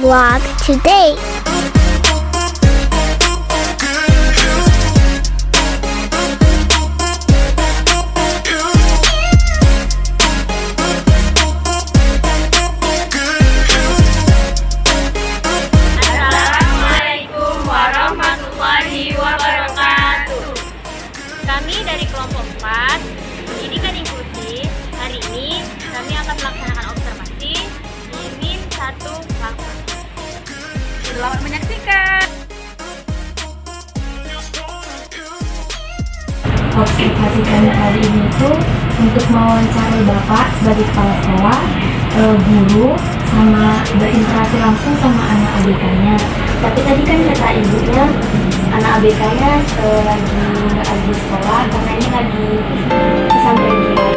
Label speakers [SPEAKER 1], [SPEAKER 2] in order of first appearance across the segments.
[SPEAKER 1] vlog today.
[SPEAKER 2] Assalamualaikum warahmatullahi wabarakatuh. Kami dari kelompok 4 Pendidikan Inklusif. Hari ini kami akan melaksanakan observasi di MIN 1 Langsa. Selamat menyaksikan.
[SPEAKER 3] Observasi kami hari ini itu untuk mewawancarai Bapak sebagai kepala sekolah, guru, sama berinteraksi langsung sama anak ABK-nya. Tapi tadi kan kata ibunya, anak ABK-nya lagi nggak ada di sekolah karena ini lagi pesantren kilat.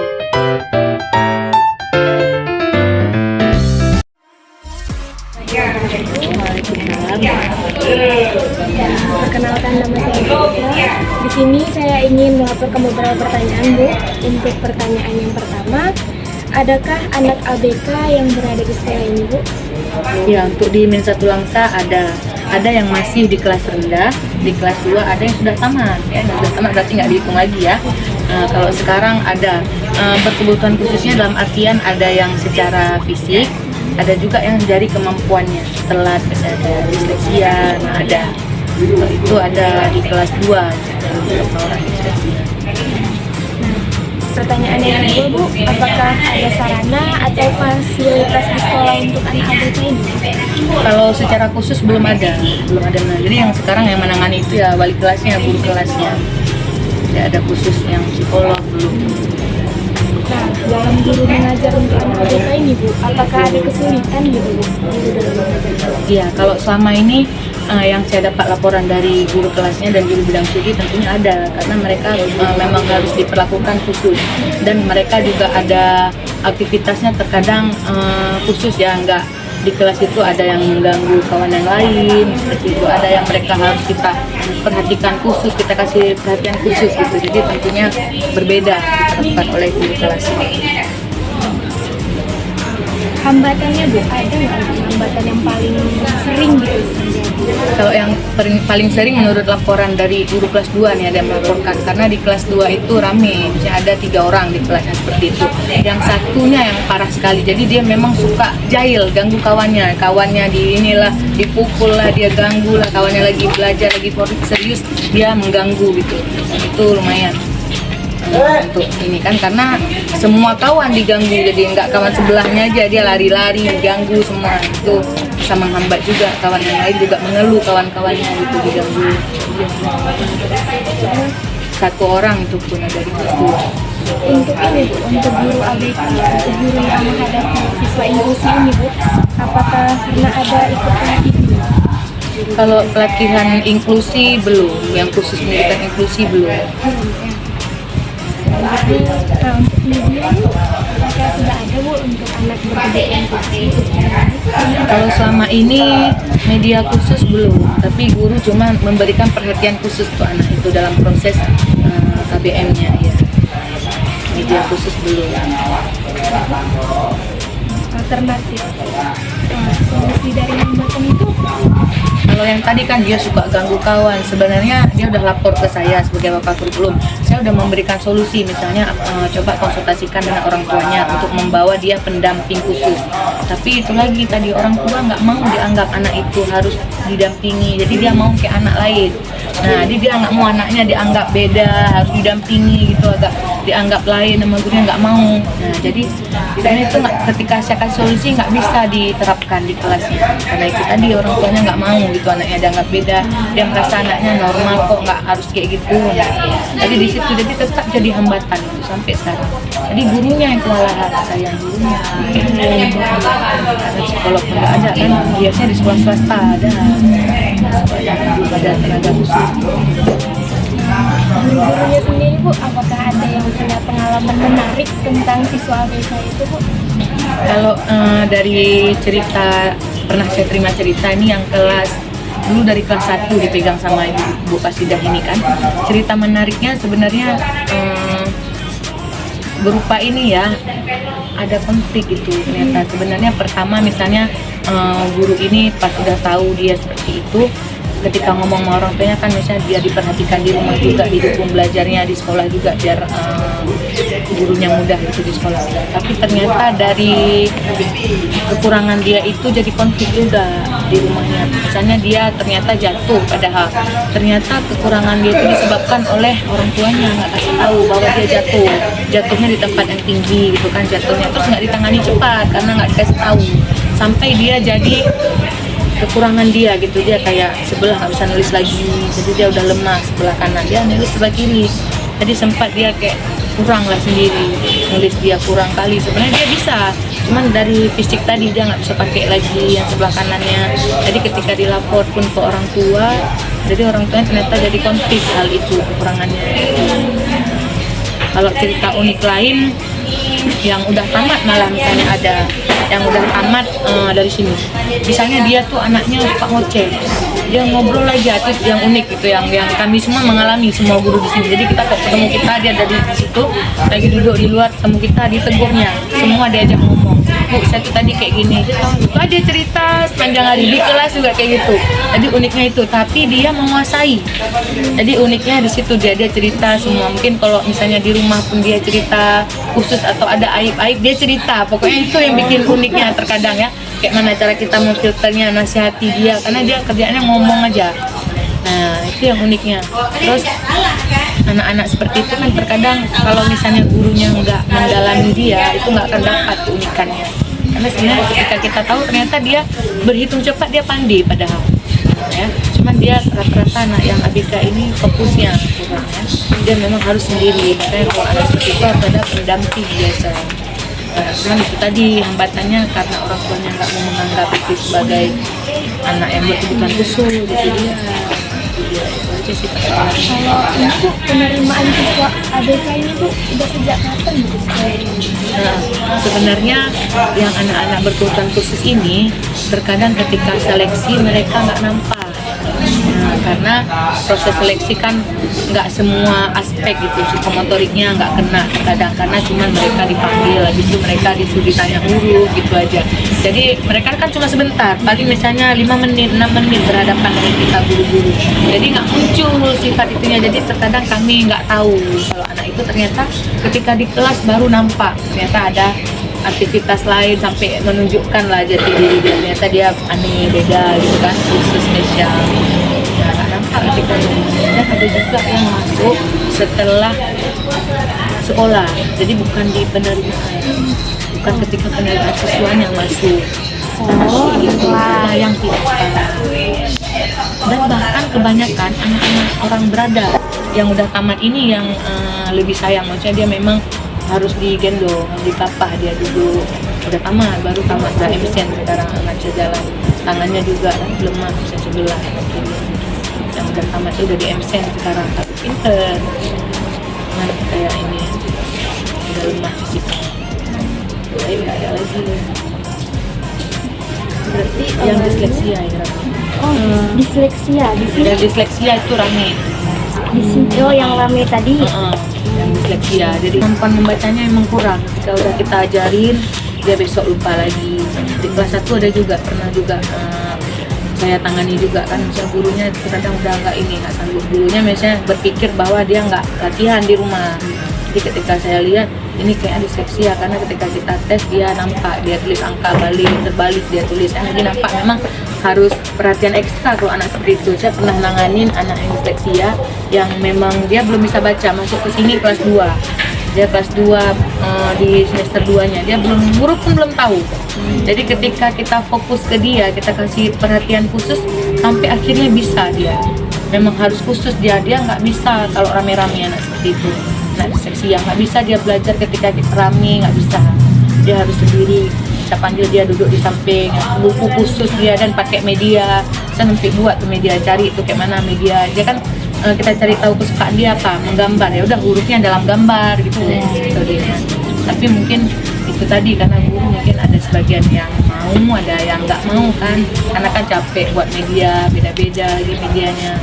[SPEAKER 4] Perkenalkan, nama saya Ika. Di sini saya ingin melaporkan beberapa pertanyaan, Bu. Untuk pertanyaan yang pertama, adakah anak ABK yang berada di sekolah ini, Bu?
[SPEAKER 5] Ya, untuk di MIN 1 Langsa ada yang masih di kelas rendah, di kelas 2 ada yang sudah tamat. Ya, sudah tamat berarti nggak dihitung lagi ya. Kalau sekarang ada berkebutuhan khususnya dalam artian ada yang secara fisik, ada juga yang dari kemampuannya telat, misalnya disleksia, ada itu ada di kelas 2 beberapa orang disleksia.
[SPEAKER 4] Pertanyaan yang kedua, Bu, apakah ada sarana atau fasilitas di sekolah untuk anak ABK ini?
[SPEAKER 5] Kalau secara khusus belum ada. Nah, jadi yang sekarang yang menangani itu ya wali kelasnya, guru kelasnya. Tidak ada khusus yang psikolog belum.
[SPEAKER 4] Nah, dalam guru mengajar untuk anak ABK ini, Bu, apakah ada kesulitan gitu, Bu, guru dalam mengajar?
[SPEAKER 5] Iya, kalau selama ini yang saya dapat laporan dari guru kelasnya dan guru bidang studi tentunya ada, karena mereka memang harus diperlakukan khusus dan mereka juga ada aktivitasnya terkadang khusus ya, enggak di kelas itu ada yang mengganggu kawan yang lain seperti itu, ada yang mereka harus kita perhatikan khusus, kita kasih perhatian khusus gitu, jadi tentunya berbeda diterapkan oleh guru kelas.
[SPEAKER 4] Hambatannya, Bu, ada nggak hambatan yang paling sering gitu terjadi?
[SPEAKER 5] Kalau yang paling sering menurut laporan dari guru kelas 2 nih ada yang melaporkan, karena di kelas 2 itu rame, misalnya ada 3 orang di kelasnya seperti itu. Yang satunya yang parah sekali, jadi dia memang suka jahil, ganggu kawannya di inilah, dipukul lah, dia ganggu lah, kawannya lagi belajar, lagi serius, dia mengganggu gitu. Itu lumayan. Untuk ini kan karena semua kawan diganggu, jadi nggak kawan sebelahnya aja dia lari-lari diganggu semua, itu bisa menghambat juga kawan yang lain juga mengeluh kawan-kawannya gitu diganggu. Satu orang itu pun ada di kelas 2.
[SPEAKER 4] Untuk ini, Bu, untuk guru ABK, untuk guru yang menghadapi siswa inklusi ini, Bu, apakah pernah ada ikut pelatihan?
[SPEAKER 5] Kalau pelatihan inklusi belum, yang khusus pendidikan inklusi belum.
[SPEAKER 4] Nah, untuk media, apakah sudah ada, Bu, untuk anak berkebutuhan khusus?
[SPEAKER 5] Kalau selama ini media khusus belum, tapi guru cuma memberikan perhatian khusus untuk anak itu dalam proses KBM-nya ya. Media khusus belum.
[SPEAKER 4] Alternatif solusi dari hambatan itu?
[SPEAKER 5] Kalau yang tadi kan dia suka ganggu kawan, sebenarnya dia udah lapor ke saya sebagai bapak kurikulum. Saya udah memberikan solusi, misalnya coba konsultasikan dengan orang tuanya untuk membawa dia pendamping khusus. Tapi itu lagi tadi orang tua nggak mau dianggap anak itu harus didampingi, jadi dia mau kayak anak lain. Nah, jadi dia nggak mau anaknya dianggap beda, harus didampingi gitu, agak dianggap lain, sama gurunya nggak mau. Nah, jadi itu ketika saya kasih solusi nggak bisa diterapkan di kelasnya, karena itu tadi orang tuanya nggak mau gitu anaknya dianggap beda, dia merasa anaknya normal kok, nggak harus kayak gitu. Jadi di situ jadi tetap jadi hambatan itu sampai sekarang. Jadi gurunya yang kewalahan, saya gurunya. Psikolog pun nggak ada kan, biasanya di sekolah swasta ada tenaga khusus.
[SPEAKER 4] Guru-gurunya sendiri, Bu, apakah ada yang punya pengalaman menarik tentang siswa ABK itu, Bu?
[SPEAKER 5] Kalau dari cerita, pernah saya terima cerita ini yang kelas dulu dari kelas 1 dipegang sama Ibu Pasidah ini kan. Cerita menariknya sebenarnya berupa ini ya, ada konflik itu ternyata. Sebenarnya pertama misalnya guru ini pas udah tahu dia seperti itu, ketika ngomong sama orang tuanya kan misalnya dia diperhatikan di rumah juga, didukung belajarnya di sekolah juga biar gurunya mudah gitu di sekolah. Tapi ternyata dari kekurangan dia itu jadi konflik juga di rumahnya. Misalnya dia ternyata jatuh, padahal ternyata kekurangan dia itu disebabkan oleh orang tuanya nggak kasih tahu bahwa dia jatuhnya di tempat yang tinggi gitu kan, jatuhnya terus nggak ditangani cepat karena nggak dikasih tahu, sampai dia jadi kekurangan dia gitu, dia kayak sebelah nggak bisa nulis lagi, jadi dia udah lemah sebelah kanan, dia nulis sebelah kiri, jadi sempat dia kayak kurang lah sendiri, nulis dia kurang kali, sebenarnya dia bisa, cuman dari fisik tadi dia nggak bisa pakai lagi yang sebelah kanannya. Jadi ketika dilapor pun ke orang tua, jadi orang tuanya ternyata jadi konflik hal itu kekurangannya. Kalau cerita unik lain yang udah tamat, malah misalnya ada yang udah tamat dari sini, misalnya dia tuh anaknya suka ngoceh, dia ngobrol aja, itu yang unik gitu, yang kami semua mengalami, semua guru di sini. Jadi kita kok ketemu kita, dia ada di situ lagi duduk di luar, ketemu kita, ditegurnya semua, diajak ngomong, Bu saya tuh tadi kayak gini, dia cerita sepanjang hari di kelas juga kayak gitu. Jadi uniknya itu, tapi dia menguasai. Jadi uniknya di situ, dia cerita semua. Mungkin kalau misalnya di rumah pun dia cerita khusus atau ada aib-aib dia cerita. Pokoknya itu yang bikin uniknya terkadang ya. Kayak mana cara kita memfilternya, nasihati dia, karena dia kerjaannya ngomong aja. Nah itu yang uniknya. Terus anak-anak seperti itu kan terkadang kalau misalnya gurunya nggak mendalami dia, itu nggak akan dapat keunikannya. Karena sebenarnya ketika kita tahu ternyata dia berhitung cepat, dia pandai padahal. Ya, cuman dia rata-rata anak yang ABK ini fokusnya kurang ya. Dia memang harus sendiri. Makanya kalau anak seperti itu harus ada pendamping biasa. Cuman itu tadi hambatannya karena orang tuanya nggak mau menganggap itu sebagai anak yang berkebutuhan khusus, jadi dia itu aja sih.
[SPEAKER 4] Kalau untuk penerimaan siswa ABK ini tuh udah sejak kapan gitu sekolahnya?
[SPEAKER 5] Nah, sebenarnya yang anak-anak berkebutuhan khusus ini terkadang ketika seleksi mereka nggak nampak. Nah, karena proses seleksi kan nggak semua aspek gitu, psikomotoriknya nggak kena kadang, karena cuma mereka dipanggil, habis itu mereka disuruh ditanya huruf gitu aja. Jadi mereka kan cuma sebentar, paling misalnya 5 menit, 6 menit berhadapan dengan kita guru-guru. Jadi nggak muncul sifat itunya, jadi terkadang kami nggak tahu kalau anak itu ternyata ketika di kelas baru nampak, ternyata ada aktivitas lain sampai menunjukkan lah jati diri dia, ternyata dia aneh, beda gitu kan, khusus spesial. Nah, nggak nampak ketika itu. Dan ada juga yang masuk setelah sekolah, jadi bukan di penerimaan, bukan ketika penerimaan siswanya masuk. Setelah yang tidak tahu. Dan bahkan kebanyakan anak-anak orang berada yang udah tamat ini yang lebih sayang, maksudnya dia memang harus digendong, dikapah, dia duduk udah tamat, baru tamat udah emsen sekarang nggak bisa jalan, tangannya juga lemah, bisa sebelah kiri. Yang udah tamat itu udah di emsen sekarang, tapi pinter. Nah kayak ini udah lemah fisiknya, lain nggak ada lagi. Berarti yang disleksia ya.
[SPEAKER 4] Disleksia di sini.
[SPEAKER 5] Yang disleksia itu rame.
[SPEAKER 4] Di sini yang rame tadi.
[SPEAKER 5] Yang disleksia, jadi kemampuan membacanya emang kurang. Jika udah kita ajarin, dia besok lupa lagi. Di kelas 1 ada juga, pernah juga saya tangani juga kan, misalnya gurunya kadang udah nggak sanggup, gurunya misalnya berpikir bahwa dia nggak latihan di rumah. Jadi ketika saya lihat ini kayak disleksia, karena ketika kita tes dia nampak, dia tulis angka terbalik dia tulis, jadi nampak memang harus perhatian ekstra kalau anak seperti itu. Saya pernah nanganin anak yang disleksia yang memang dia belum bisa baca, masuk ke sini kelas 2. Dia kelas 2 di semester 2-nya, dia huruf pun belum tahu. Jadi ketika kita fokus ke dia, kita kasih perhatian khusus, sampai akhirnya bisa dia. Memang harus khusus dia nggak bisa kalau rame-rame anak seperti itu. Nah, disleksia nggak bisa dia belajar ketika kita rame, nggak bisa. Dia harus sendiri. Saya panggil dia duduk di samping, buku khusus dia, dan pakai media. Saya sampai buat tuh media, cari itu kayak mana media. Dia kan kita cari tahu kesukaan dia apa, menggambar, ya udah hurufnya dalam gambar gitu. Metodenya. Tapi mungkin itu tadi, karena guru mungkin ada sebagian yang mau, ada yang nggak mau kan, karena kan capek buat media, beda-beda di medianya,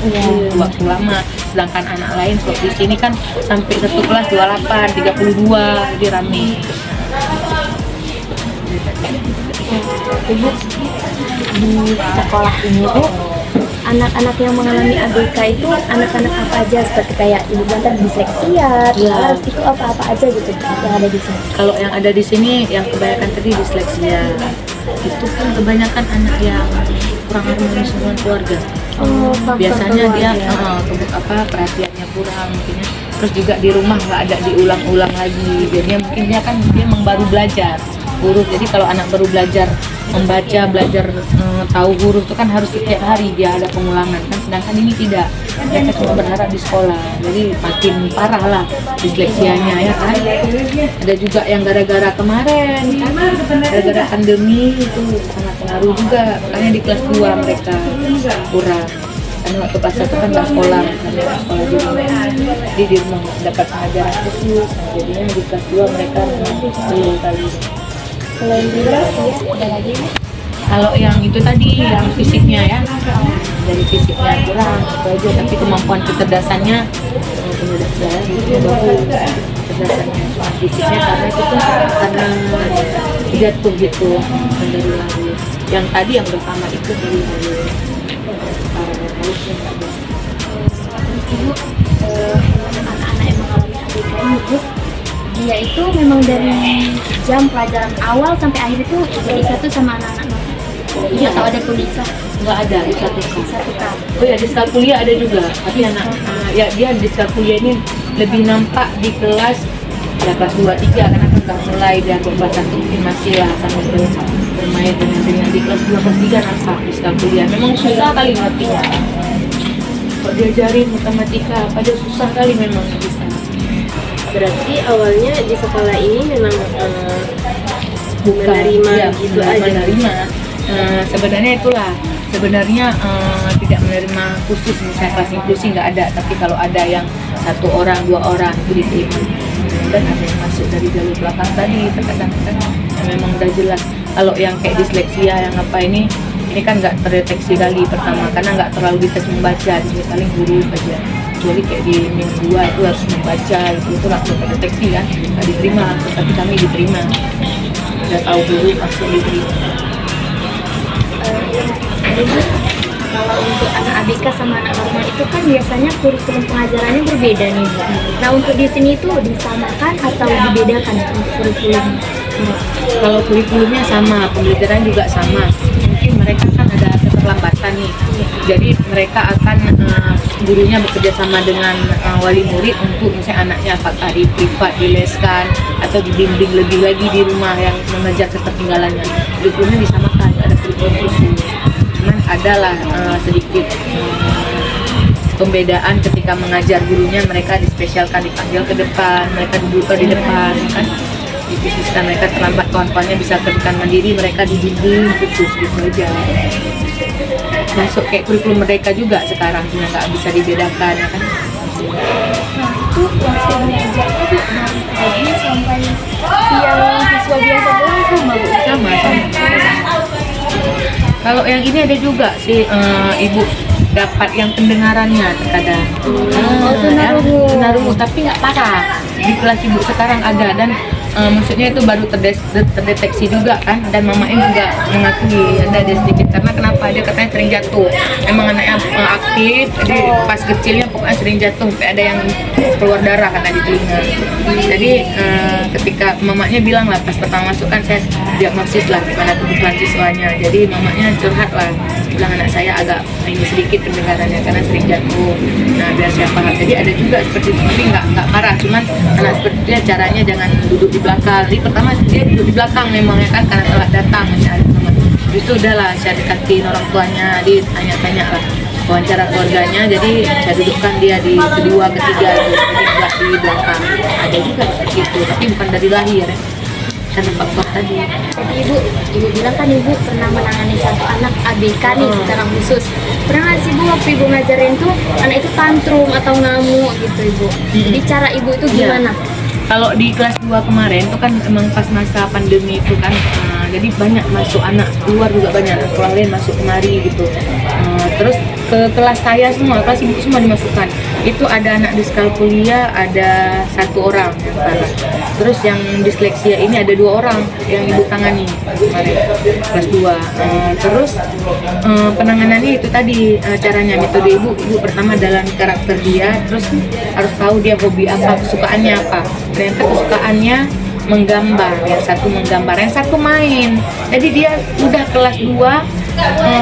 [SPEAKER 5] waktu lama. Sedangkan anak lain kok di sini kan sampai satu kelas 28, 32, jadi rame.
[SPEAKER 4] Ibu di sekolah ini Bu, anak-anak yang mengalami ABK itu anak-anak apa aja, seperti kayak ibu bilang tadi disleksia, terus itu apa-apa aja gitu yang ada di sini?
[SPEAKER 5] Kalau yang ada di sini yang kebanyakan tadi disleksia, itu kan kebanyakan anak yang kurang harmonis dengan keluarga. Biasanya dia perhatiannya kurang mungkinnya, terus juga di rumah nggak ada diulang-ulang lagi, jadinya mungkin dia memang baru belajar huruf. Jadi kalau anak baru belajar membaca, belajar tahu huruf itu kan harus setiap hari dia ada pengulangan kan, sedangkan ini tidak, mereka cuma berharap di sekolah, jadi makin parah lah disleksianya ya kan. Ada juga yang gara-gara kemarin kan, gara-gara pandemi itu sangat pengaruh juga, makanya di kelas 2 mereka kurang, karena waktu kelas 1 kan nggak sekolah, karena sekolah di rumah, jadi di rumah dapat pengajaran khusus, jadinya di kelas 2 mereka perlu kali.
[SPEAKER 4] Selain disleksia ada lagi?
[SPEAKER 5] Kalau yang itu tadi yang fisiknya ya, dari fisiknya kurang itu aja, tapi kemampuan kecerdasannya tidak saya itu bagus, kecerdasannya. Fisiknya karena itu kan karena jatuh gitu dari lalu. Yang tadi yang pertama itu dari lalu.
[SPEAKER 4] Ibu, anak-anak yang mengalami ABK ini Bu, dia itu memang dari jam pelajaran awal sampai akhir itu bisa tuh sama anak-anak iya, atau ada tulisan?
[SPEAKER 5] Nggak ada di satu
[SPEAKER 4] K.
[SPEAKER 5] Oh ya, di skala kuliah ada juga, tapi anak ya dia di skala kuliah ini lebih nampak di kelas ya kelas 2-3 karena kan udah mulai dia kelas 1 mungkin masih lah sambil bermain dengan di kelas 2 kelas 3 nampak di skala kuliah. Memang susah kali ngertinya. Kalau diajarin matematika pada susah kali memang bisa.
[SPEAKER 1] Berarti awalnya di sekolah ini memang menerima
[SPEAKER 5] ya,
[SPEAKER 1] gitu aja.
[SPEAKER 5] Menerima. Sebenarnya itulah tidak menerima khusus, misalnya kelas inklusi nggak ada, tapi kalau ada yang 1 orang 2 orang itu diterima, dan ada yang masuk dari jalur belakang tadi terkadang kan memang udah jelas. Kalau yang kayak disleksia yang apa ini kan nggak terdeteksi kali pertama karena nggak terlalu dites membaca, jadi paling huruf aja, kecuali kayak di minggu 2 itu harus membaca itu langsung terdeteksi kan, nggak diterima langsung, tapi kami diterima, udah tahu huruf langsung diterima.
[SPEAKER 4] Kalau untuk anak ABK sama anak normal itu kan biasanya kurikulum pengajarannya berbeda nih Bu. Nah untuk di sini itu disamakan atau dibedakan untuk kurikulumnya?
[SPEAKER 5] Kalau kurikulumnya sama, pembelajaran juga sama. Mungkin mereka kan ada keterlambatan nih, jadi mereka akan gurunya bekerja sama dengan wali murid untuk misalnya anaknya apakah di privat dileskan atau dibimbing lebih lagi di rumah yang mengejar ketertinggalannya. Kurikulumnya disamakan, ada kurikulum khusus. Cuman adalah sedikit pembedaan ketika mengajar gurunya, mereka dispesialkan dipanggil ke depan, mereka duduk di depan kan, dikhususkan mereka terlambat kawan-kawannya bisa kerjakan mandiri, mereka dibimbing khusus gitu aja. Masuk kayak kurikulum mereka juga sekarang, cuma nggak bisa dibedakan kan.
[SPEAKER 4] Nah itu waktu belajar itu dari pagi sampai siang siswa biasa pulang sama Bu?
[SPEAKER 5] Sama. Kalau yang ini ada juga sih ibu dapat yang pendengarannya terkadang. Tunarungu, tapi nggak parah. Di kelas ibu sekarang ada, dan maksudnya itu baru terdeteksi juga kan, dan mamanya juga mengakui ada sedikit, karena kenapa dia katanya sering jatuh, emang anaknya aktif, jadi pas kecilnya pokoknya sering jatuh sampai ada yang keluar darah kata di telinga. Jadi ketika mamanya bilang lah pas pertama masuk kan saya diagnosis lah gimana kebutuhan siswanya, jadi mamanya curhat lah, bilang anak saya agak ini sedikit pendengarannya karena sering jatuh, nah biar saya paham. Jadi ada juga seperti itu, tapi nggak parah, cuman anak seperti itu ya caranya jangan duduk di belakang. Jadi pertama dia duduk di belakang memangnya kan karena telat datang masih ada teman. Habis itu udahlah saya dekatin orang tuanya, ditanya-tanya lah wawancara keluarganya, jadi saya dudukkan dia di kedua ketiga gitu, jadi nggak di belakang. Ada juga seperti itu, tapi bukan dari lahir ya, karena faktor tadi.
[SPEAKER 4] Jadi ibu bilang kan ibu pernah menangani satu anak ABK nih secara khusus. Pernah nggak sih Bu waktu ibu ngajarin tuh anak itu tantrum atau ngamuk gitu ibu? Jadi cara ibu itu gimana?
[SPEAKER 5] Kalau di kelas 2 kemarin itu kan emang pas masa pandemi itu kan, jadi banyak masuk anak luar juga, banyak sekolah lain masuk kemari gitu. Terus ke kelas saya semua, kelas ibu semua dimasukkan. itu ada anak diskalkulia ada 1 orang yang parah. Terus yang disleksia ini ada 2 orang yang ibu tangani kemarin kelas 2. Terus penanganannya itu tadi caranya metode ibu pertama dalam karakter dia, terus harus tahu dia hobi apa, kesukaannya apa. Ternyata kesukaannya menggambar, yang satu menggambar, yang satu main. Jadi dia udah kelas 2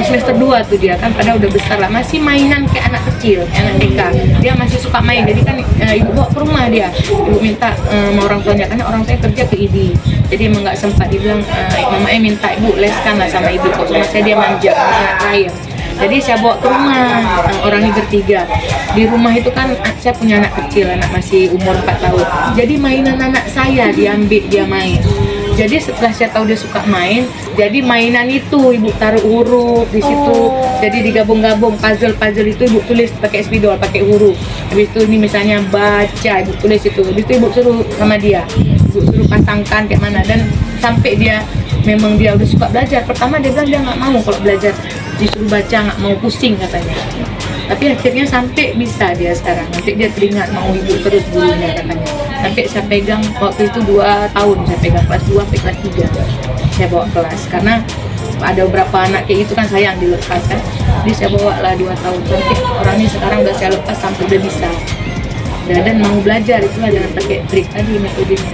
[SPEAKER 5] semester 2 tuh dia kan, padahal udah besar lah, masih mainan kayak anak kecil, anak TK. Dia masih suka main, jadi kan ibu bawa ke rumah dia, ibu minta sama orang tuanya, karena orang saya kerja ke ID, jadi emang nggak sempat. Dibilang mamanya minta ibu leskan lah sama ibu, kok sama saya dia manja, anak terakhir. Jadi saya bawa ke rumah, orangnya bertiga. Di rumah itu kan saya punya anak kecil, anak masih umur 4 tahun. Jadi mainan anak saya diambil, dia main. Jadi setelah saya tahu dia suka main, jadi mainan itu ibu taruh huruf di situ. Jadi digabung-gabung puzzle itu ibu tulis pakai spidol, pakai huruf. Habis itu ini misalnya baca, ibu tulis itu. Habis itu ibu suruh sama dia, ibu suruh pasangkan kayak mana, dan sampai dia memang dia udah suka belajar. Pertama dia bilang dia nggak mau kalau belajar disuruh baca, nggak mau, pusing katanya. Tapi akhirnya sampai bisa dia sekarang. Nanti dia teringat mau ibu terus gurunya katanya. Sampai saya pegang waktu itu 2 tahun, saya pegang kelas 2 sampai kelas 3 saya bawa kelas, karena ada beberapa anak kayak itu kan saya yang dilepas kan. Jadi saya bawa lah 2 tahun sampai orangnya sekarang udah saya lepas sampai udah bisa. Dan mau belajar itulah dengan pakai trik tadi, metodenya.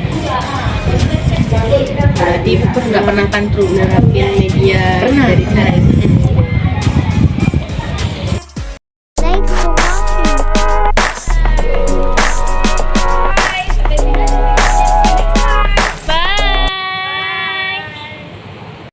[SPEAKER 1] Berarti ibu nggak pernah tantrum nerapin media
[SPEAKER 5] Pernah.
[SPEAKER 1] dari cara itu.